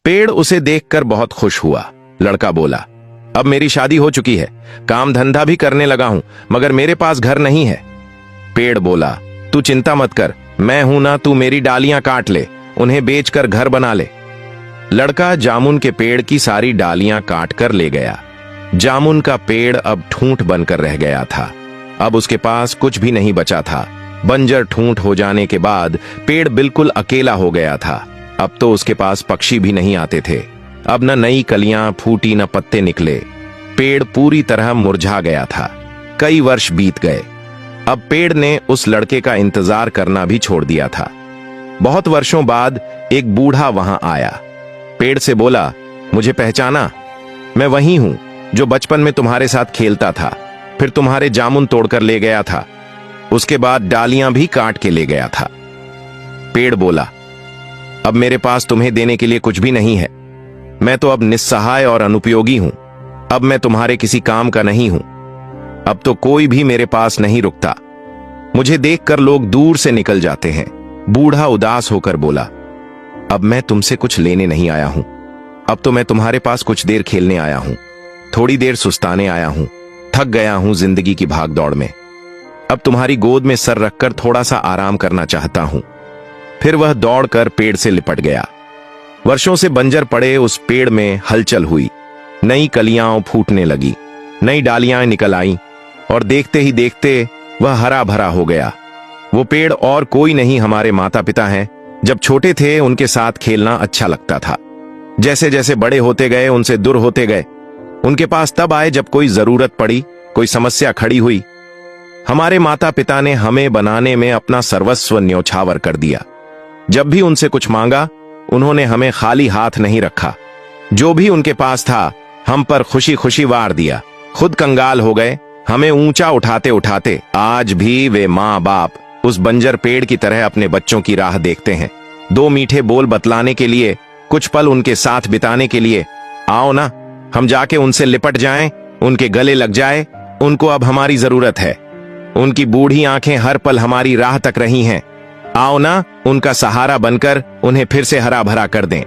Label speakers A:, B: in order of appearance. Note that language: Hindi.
A: पेड़ उसे देखकर बहुत खुश हुआ। लड़का बोला, अब मेरी शादी हो चुकी है, काम धंधा भी करने लगा हूं, मगर मेरे पास घर नहीं है। पेड़ बोला, तू चिंता मत कर, मैं हूं ना, तू मेरी डालियां काट ले, उन्हें बेचकर घर बना ले। लड़का जामुन के पेड़ की सारी डालियां काट कर ले गया। जामुन का पेड़ अब ठूंठ बनकर रह गया था। अब उसके पास कुछ भी नहीं बचा था। बंजर ठूंठ हो जाने के बाद पेड़ बिल्कुल अकेला हो गया था। अब तो उसके पास पक्षी भी नहीं आते थे। अब न नई कलियां फूटी न पत्ते निकले। पेड़ पूरी तरह मुरझा गया था। कई वर्ष बीत गए। अब पेड़ ने उस लड़के का इंतजार करना भी छोड़ दिया था। बहुत वर्षों बाद एक बूढ़ा वहां आया। पेड़ से बोला, मुझे पहचाना? मैं वही हूं जो बचपन में तुम्हारे साथ खेलता था, फिर तुम्हारे जामुन तोड़कर ले गया था, उसके बाद डालियां भी काट के ले गया था। पेड़ बोला, अब मेरे पास तुम्हें देने के लिए कुछ भी नहीं है। मैं तो अब निस्सहाय और अनुपयोगी हूं। अब मैं तुम्हारे किसी काम का नहीं हूं। अब तो कोई भी मेरे पास नहीं रुकता। मुझे देखकर लोग दूर से निकल जाते हैं। बूढ़ा उदास होकर बोला, अब मैं तुमसे कुछ लेने नहीं आया हूं। अब तो मैं तुम्हारे पास कुछ देर खेलने आया हूं, थोड़ी देर सुस्ताने आया हूं। थक गया हूं जिंदगी की भाग दौड़ में। अब तुम्हारी गोद में सर रखकर थोड़ा सा आराम करना चाहता हूं। फिर वह दौड़कर पेड़ से लिपट गया। वर्षों से बंजर पड़े उस पेड़ में हलचल हुई। नई कलियां फूटने लगी, नई डालियां निकल आईं, और देखते ही देखते वह हरा भरा हो गया। वो पेड़ और कोई नहीं, हमारे माता पिता हैं। जब छोटे थे उनके साथ खेलना अच्छा लगता था। जैसे जैसे बड़े होते गए उनसे दूर होते गए। उनके पास तब आए जब कोई जरूरत पड़ी, कोई समस्या खड़ी हुई। हमारे माता पिता ने हमें बनाने में अपना सर्वस्व न्यौछावर कर दिया। जब भी उनसे कुछ मांगा, उन्होंने हमें खाली हाथ नहीं रखा। जो भी उनके पास था हम पर खुशी खुशी वार दिया। खुद कंगाल हो गए, हमें ऊंचा उठाते उठाते। आज भी वे माँ बाप उस बंजर पेड़ की तरह अपने बच्चों की राह देखते हैं। दो मीठे बोल बतलाने के लिए, कुछ पल उनके साथ बिताने के लिए। आओ ना, हम जाके उनसे लिपट जाएं, उनके गले लग जाए। उनको अब हमारी जरूरत है। उनकी बूढ़ी आंखें हर पल हमारी राह तक रही हैं। आओ ना, उनका सहारा बनकर उन्हें फिर से हरा भरा कर दें।